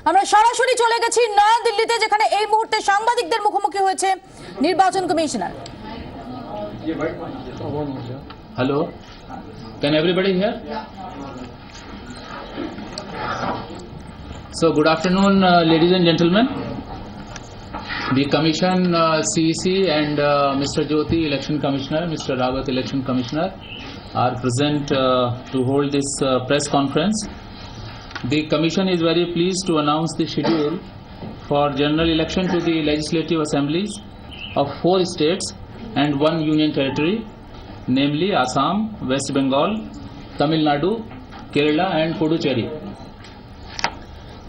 আমরা সরাসরি চলে গেছি নয়া দিল্লিতে, যেখানে এই মুহূর্তে সাংবাদিকদের মুখোমুখি হয়েছে নির্বাচন commissioner. Hello, can everybody hear? So good afternoon, ladies and gentlemen. The Commission, CEC and Mr. Jyoti, Election Commissioner, Mr. Rawat, Election Commissioner, are present to hold this press conference. The Commission is very pleased to announce the schedule for general election to the legislative assemblies of 4 states and 1 union territory, namely Assam, West Bengal, Tamil Nadu, Kerala and Puducherry.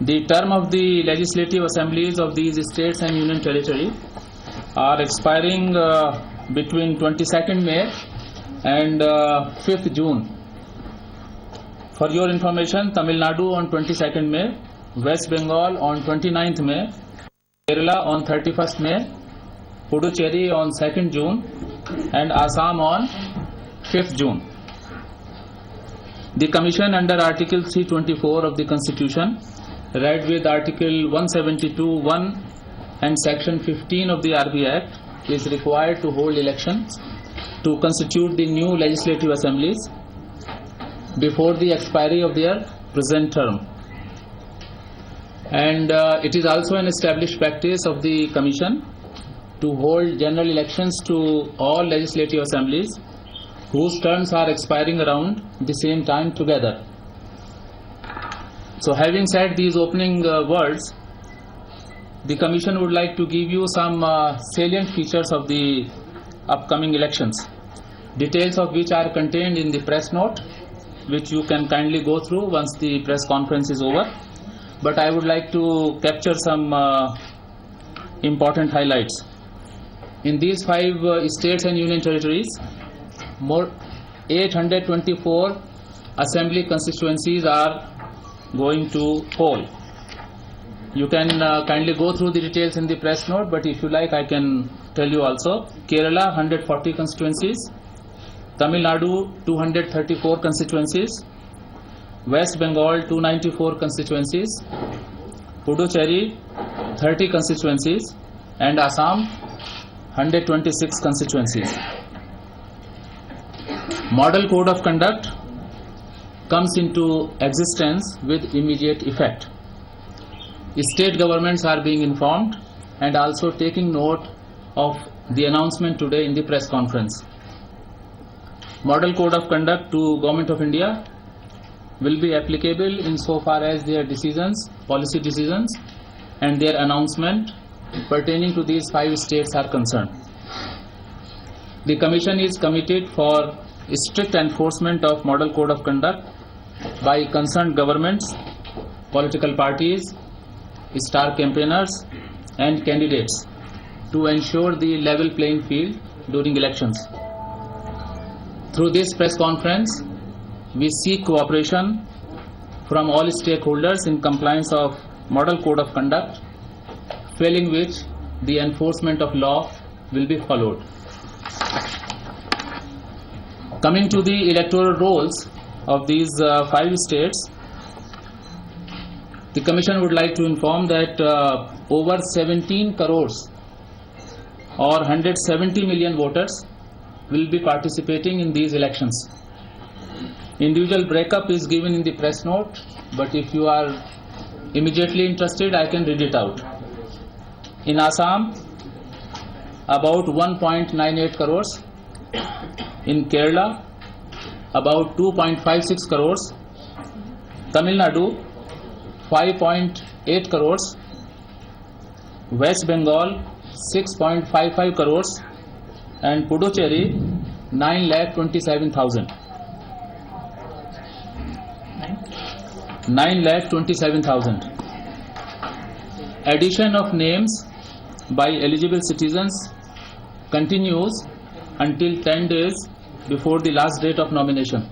The term of the legislative assemblies of these states and union territory are expiring between 22nd May and 5th June. For your information, Tamil Nadu on 22nd May, West Bengal on 29th May, Kerala on 31st May, Puducherry on 2nd June and Assam on 5th June. The Commission under Article 324 of the Constitution, read with Article 172(1) and Section 15 of the RB Act, is required to hold elections to constitute the new legislative assemblies before the expiry of their present term. And it is also an established practice of the Commission to hold general elections to all legislative assemblies whose terms are expiring around the same time together. So having said these opening words, the Commission would like to give you some salient features of the upcoming elections, details of which are contained in the press note, which you can kindly go through once the press conference is over. But I would like to capture some important highlights. In these 5 states and union territories, more 824 assembly constituencies are going to poll. You can kindly go through the details in the press note, but if you like, I can tell you also. Kerala 140 constituencies, Tamil Nadu 234 constituencies, West Bengal 294 constituencies, Puducherry 30 constituencies and Assam 126 constituencies. Model Code of Conduct comes into existence with immediate effect. State governments are being informed and also taking note of the announcement today in the press conference. Model Code of Conduct to Government of India will be applicable insofar as their decisions, policy decisions and their announcement pertaining to these 5 states are concerned. The Commission is committed for strict enforcement of Model Code of Conduct by concerned governments, political parties, star campaigners and candidates to ensure the level playing field during elections. Through this press conference, we seek cooperation from all stakeholders in compliance of Model Code of Conduct, failing which the enforcement of law will be followed. Coming to the electoral rolls of these 5 states, the Commission would like to inform that over 17 crores or 170 million voters will be participating in these elections. Individual breakup is given in the press note, but if you are immediately interested, I can read it out. In Assam, about 1.98 crores. In Kerala, about 2.56 crores. Tamil Nadu, 5.8 crores. West Bengal, 6.55 crores. And Puducherry, 9,27,000. 9,27,000. Addition of names by eligible citizens continues until 10 days before the last date of nomination.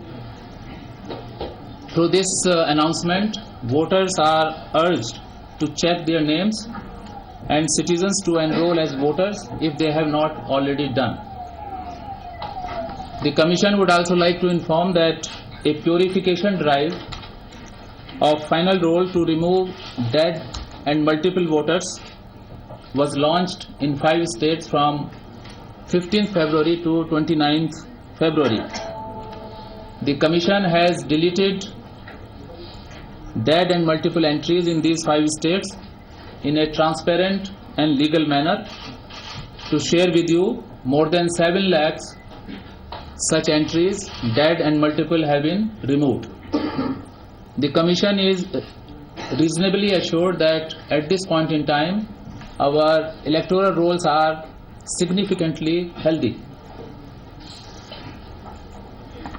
Through this announcement, voters are urged to check their names and citizens to enroll as voters if they have not already done. The Commission would also like to inform that a purification drive of final roll to remove dead and multiple voters was launched in 5 states from 15th February to 29th February. The Commission has deleted dead and multiple entries in these 5 states in a transparent and legal manner. To share with you, more than 7 lakhs such entries, dead and multiple, have been removed. The Commission is reasonably assured that at this point in time, our electoral rolls are significantly healthy.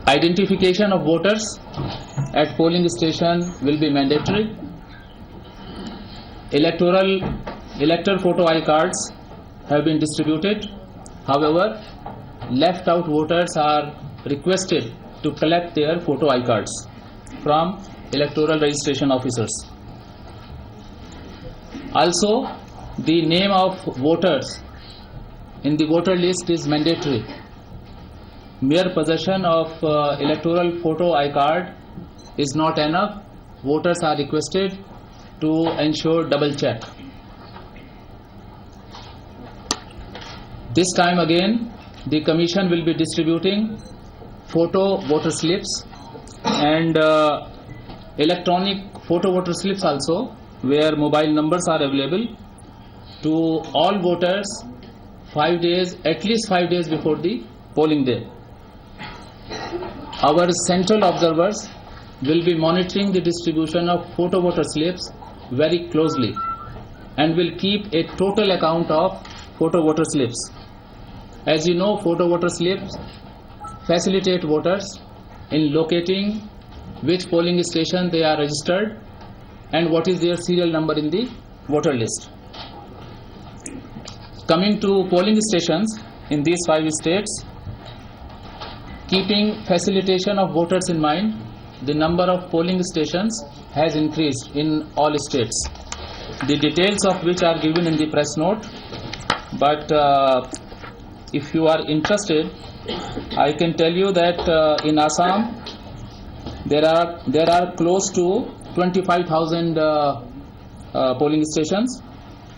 Identification of voters at polling station will be mandatory. Elector photo ID cards have been distributed. However, left out voters are requested to collect their photo ID cards from electoral registration officers. Also, the name of voters in the voter list is mandatory. Mere possession of electoral photo ID card is not enough. Voters are requested to ensure double check. This time again, the Commission will be distributing photo voter slips and electronic photo voter slips also, where mobile numbers are available, to all voters 5 days, at least 5 days before the polling day. Our central observers will be monitoring the distribution of photo voter slips very closely and will keep a total account of photo voter slips. As you know, photo voter slips facilitate voters in locating which polling station they are registered and what is their serial number in the voter list. Coming to polling stations in these 5 states, keeping facilitation of voters in mind, the number of polling stations has increased in all states, the details of which are given in the press note. But if you are interested, I can tell you that in Assam there are close to 25,000 polling stations.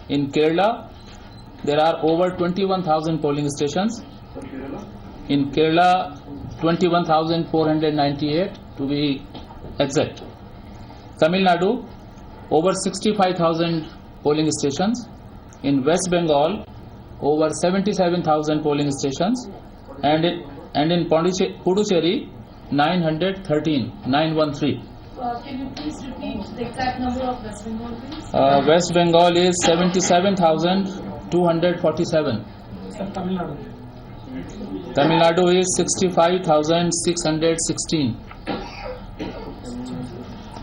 In Kerala there are over 21,000 polling stations. In Kerala 21,498 to be exact. Tamil Nadu over 65,000 polling stations. In West Bengal over 77,000 polling stations, and in Puducherry 913. Can you please repeat the exact number of West Bengal, please? West Bengal is 77,247. Tamil Nadu is 65,616.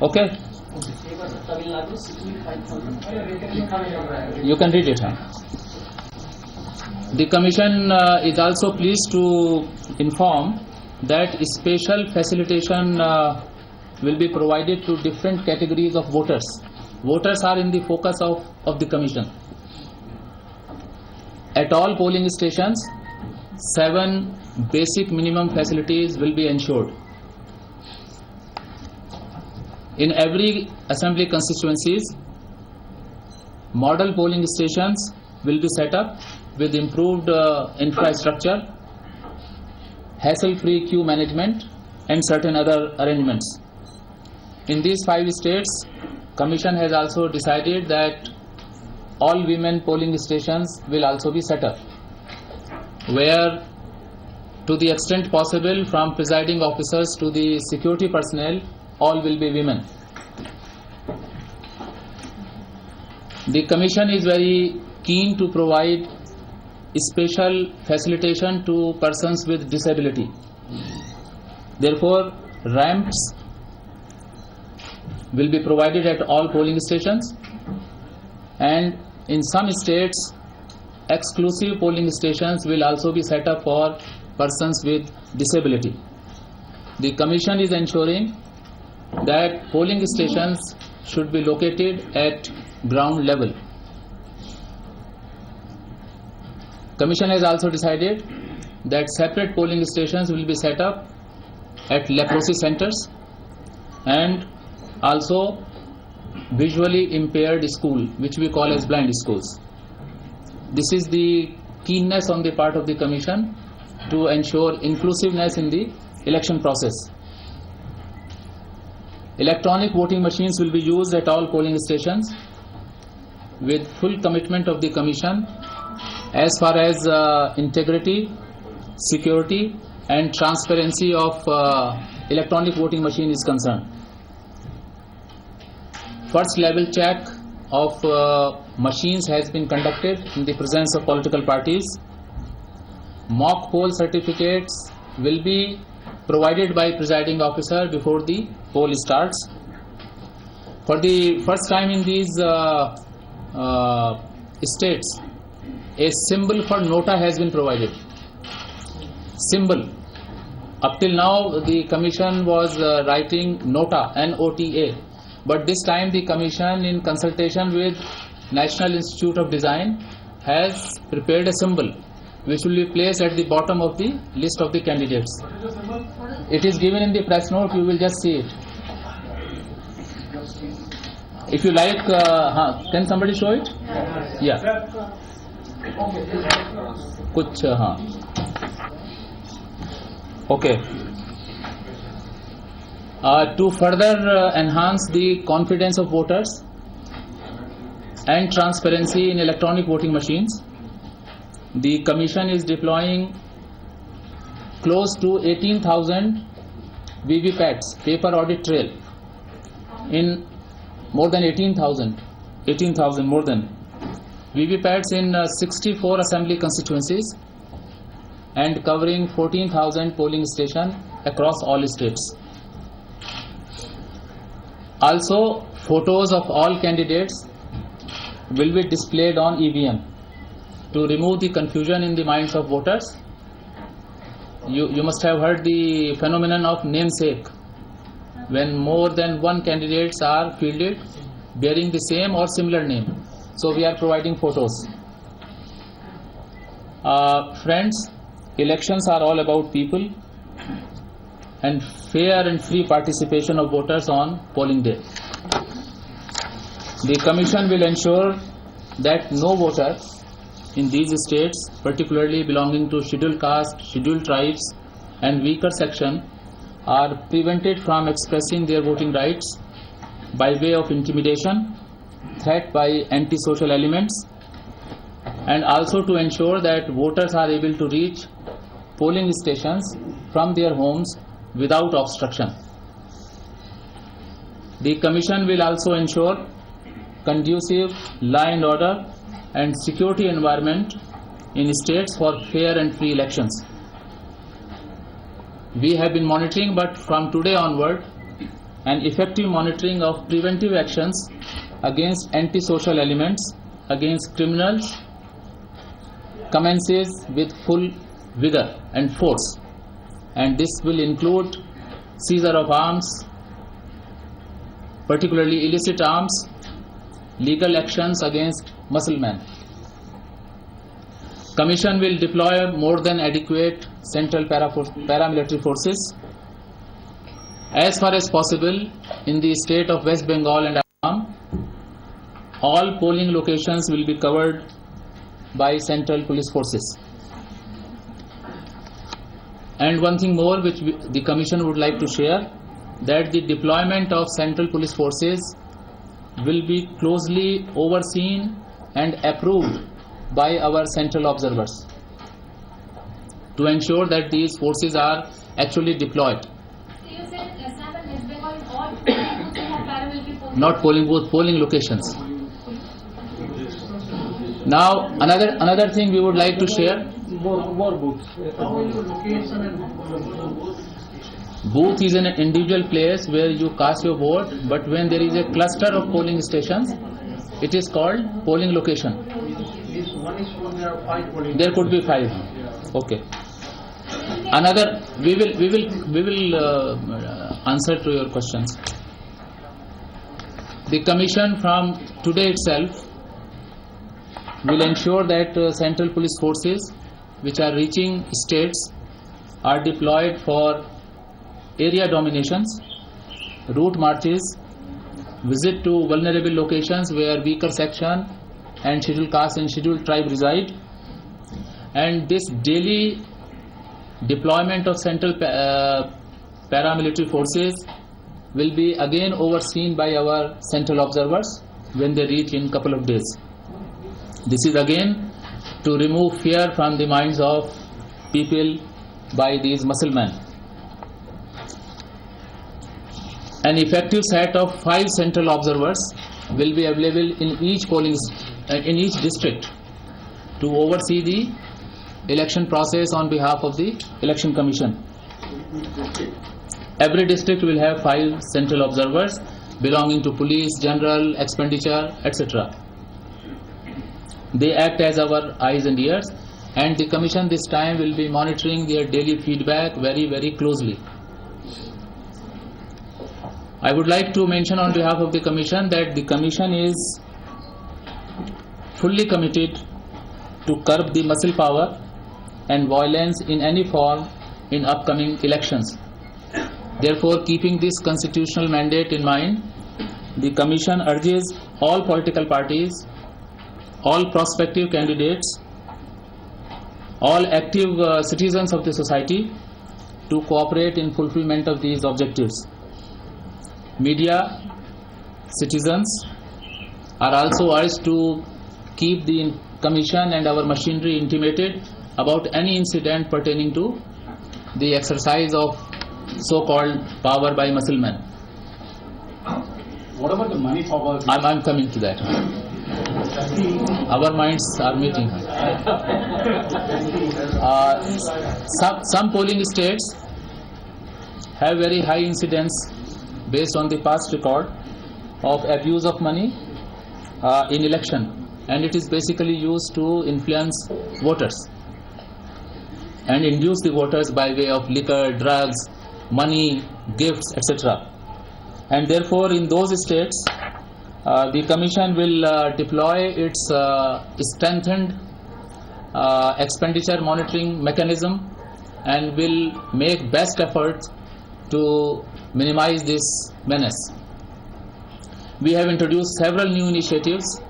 Okay? You can read it. Huh? The Commission is also pleased to inform that special facilitation will be provided to different categories of voters. Voters are in the focus of the Commission. At all polling stations, 7 basic minimum facilities will be ensured. In every assembly constituencies, model polling stations will be set up with improved infrastructure, hassle-free queue management, and certain other arrangements. In these 5 states, Commission has also decided that all women polling stations will also be set up, where to the extent possible, from presiding officers to the security personnel, all will be women. The Commission is very keen to provide special facilitation to persons with disability. Therefore, ramps will be provided at all polling stations, and in some states, exclusive polling stations will also be set up for persons with disability. The Commission is ensuring that polling stations should be located at ground level. Commission has also decided that separate polling stations will be set up at leprosy centers and Also visually impaired school, which we call as blind schools. This is the keenness on the part of the Commission to ensure inclusiveness in the election process. Electronic voting machines will be used at all polling stations with full commitment of the Commission as far as integrity, security and transparency of electronic voting machine is concerned. First level check of machines has been conducted in the presence of political parties. Mock poll certificates will be provided by presiding officer before the poll starts. For the first time in these states, a symbol for nota has been provided. Symbol. Up till now the Commission was writing nota, N-O-T-A, but this time the Commission, in consultation with National Institute of Design, has prepared a symbol which will be placed at the bottom of the list of the candidates. It is given in the press note, you will just see it. If you like, can somebody show it? Yeah. Kuch, Okay. To further enhance the confidence of voters and transparency in electronic voting machines, the Commission is deploying close to 18,000 VVPATs, paper audit trail, in more than 18,000 more than VVPATs in 64 assembly constituencies and covering 14,000 polling stations across all states. Also, photos of all candidates will be displayed on EVM to remove the confusion in the minds of voters. You must have heard the phenomenon of namesake, when more than one candidates are fielded bearing the same or similar name. So we are providing photos. Friends, elections are all about people and fair and free participation of voters on polling day. The Commission will ensure that no voter in these states, particularly belonging to scheduled caste, scheduled tribes and weaker section, are prevented from expressing their voting rights by way of intimidation, threat by antisocial elements, and also to ensure that voters are able to reach polling stations from their homes without obstruction. The Commission will also ensure conducive law and order and security environment in states for fair and free elections. We have been monitoring, but from today onward, an effective monitoring of preventive actions against antisocial elements, against criminals, commences with full vigor and force, and this will include seizure of arms, particularly illicit arms, legal actions against musclemen. Commission will deploy more than adequate central paramilitary forces. As far as possible, in the state of West Bengal and Assam, all polling locations will be covered by central police forces. And one thing more which the Commission would like to share, that the deployment of central police forces will be closely overseen and approved by our central observers to ensure that these forces are actually deployed. So you said Assam and West Bengal is all polling booths have paramilitary forces? Not polling booth, polling locations. Now another thing we would like to share. More booths. Booth is an individual place where you cast your vote, but when there is a cluster of polling stations, it is called polling location. One is when there are 5 polling. There could be 5. Okay. Another, we will answer to your questions. The Commission from today itself will ensure that central police forces which are reaching states are deployed for area dominations, route marches visit to vulnerable locations where weaker section and scheduled caste and scheduled tribe reside, and this daily deployment of central paramilitary forces will be again overseen by our central observers when they reach in couple of days. This is again to remove fear from the minds of people by these Muslims. An effective set of 5 central observers will be available in each in each district to oversee the election process on behalf of the Election Commission. Every district will have 5 central observers belonging to police, general, expenditure, etc. They act as our eyes and ears, and the Commission this time will be monitoring their daily feedback very, very closely. I would like to mention on behalf of the Commission that the Commission is fully committed to curb the muscle power and violence in any form in upcoming elections. Therefore, keeping this constitutional mandate in mind, the Commission urges all political parties, all prospective candidates, all active citizens of the society to cooperate in fulfillment of these objectives. Media, citizens are also urged to keep the Commission and our machinery intimated about any incident pertaining to the exercise of so-called power by muscle men. What about the money forward? I'm coming to that. Our minds are meeting. Some polling states have very high incidence based on the past record of abuse of money in election, and it is basically used to influence voters and induce the voters by way of liquor, drugs, money, gifts, etc. And therefore, in those states, the Commission will deploy its strengthened expenditure monitoring mechanism and will make best efforts to minimize this menace. We have introduced several new initiatives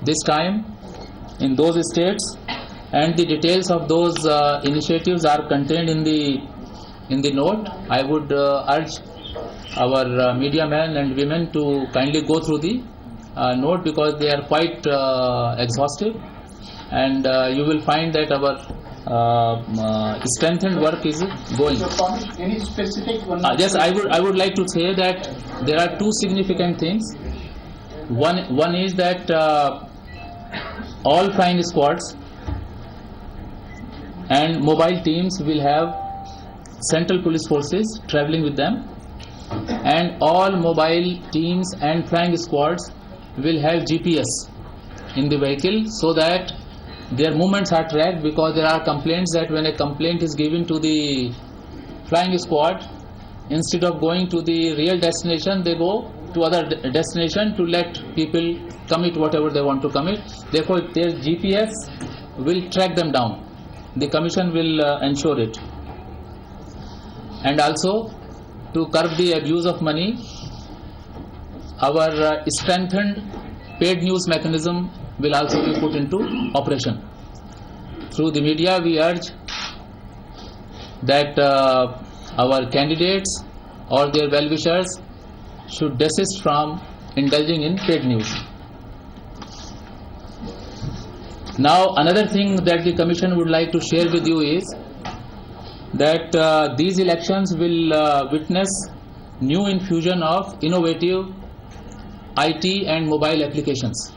this time in those states, and the details of those initiatives are contained in the note. I would urge our media men and women to kindly go through the note because they are quite exhaustive, and you will find that our strengthened work is going. Any specific one? Yes, I would like to say that there are 2 significant things. One is that all flying squads and mobile teams will have central police forces traveling with them, and all mobile teams and flying squads will have GPS in the vehicle so that their movements are tracked, because there are complaints that when a complaint is given to the flying squad, instead of going to the real destination, they go to other destination to let people commit whatever they want to commit. Therefore, their GPS will track them down. The Commission will ensure it. And also, to curb the abuse of money, our strengthened paid news mechanism will also be put into operation. Through the media, we urge that our candidates or their well-wishers should desist from indulging in paid news. Now, another thing that the Commission would like to share with you is that these elections will witness new infusion of innovative IT and mobile applications.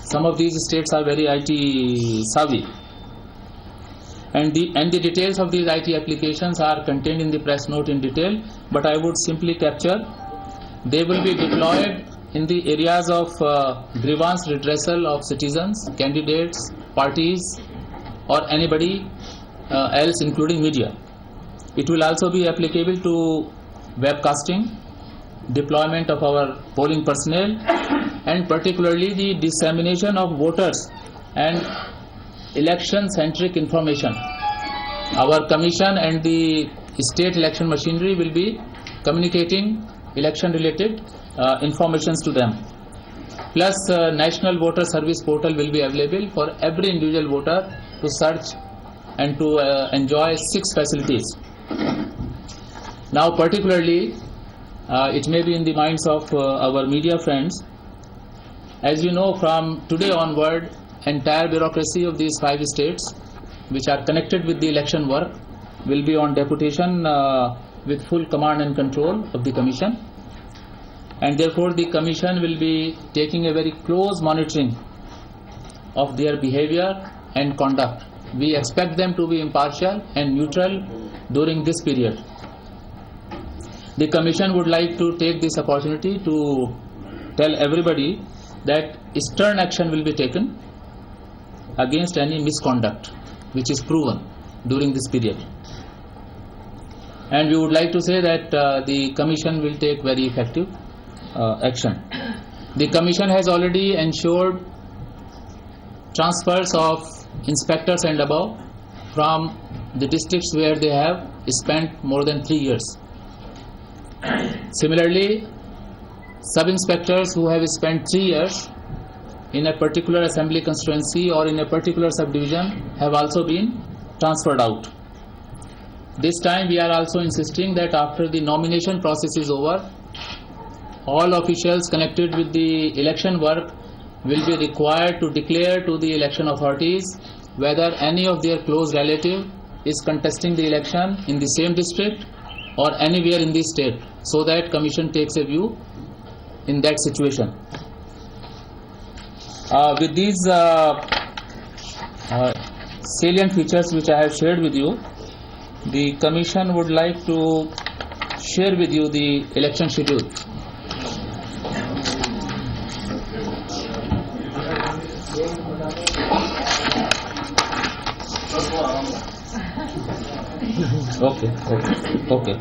Some of these states are very IT savvy, and the details of these IT applications are contained in the press note in detail, but I would simply capture. They will be deployed in the areas of grievance redressal of citizens, candidates, parties, or anybody else, including media. It will also be applicable to webcasting, deployment of our polling personnel, and particularly the dissemination of voters and election-centric information. Our Commission and the state election machinery will be communicating election related informations to them. Plus national voter service portal will be available for every individual voter to search and to enjoy 6 facilities. Now particularly it may be in the minds of our media friends. As you know, from today onward, entire bureaucracy of these 5 states which are connected with the election work will be on deputation with full command and control of the Commission, and therefore the Commission will be taking a very close monitoring of their behavior and conduct. We expect them to be impartial and neutral during this period. The Commission would like to take this opportunity to tell everybody that stern action will be taken against any misconduct which is proven during this period. And we would like to say that the Commission will take very effective action. The Commission has already ensured transfers of inspectors and above from the districts where they have spent more than 3 years. Similarly, sub-inspectors who have spent 3 years in a particular assembly constituency or in a particular subdivision have also been transferred out. This time we are also insisting that after the nomination process is over, all officials connected with the election work will be required to declare to the election authorities whether any of their close relative is contesting the election in the same district or anywhere in the state, so that Commission takes a view in that situation. With these salient features which I have shared with you, the Commission would like to share with you the election schedule. Okay.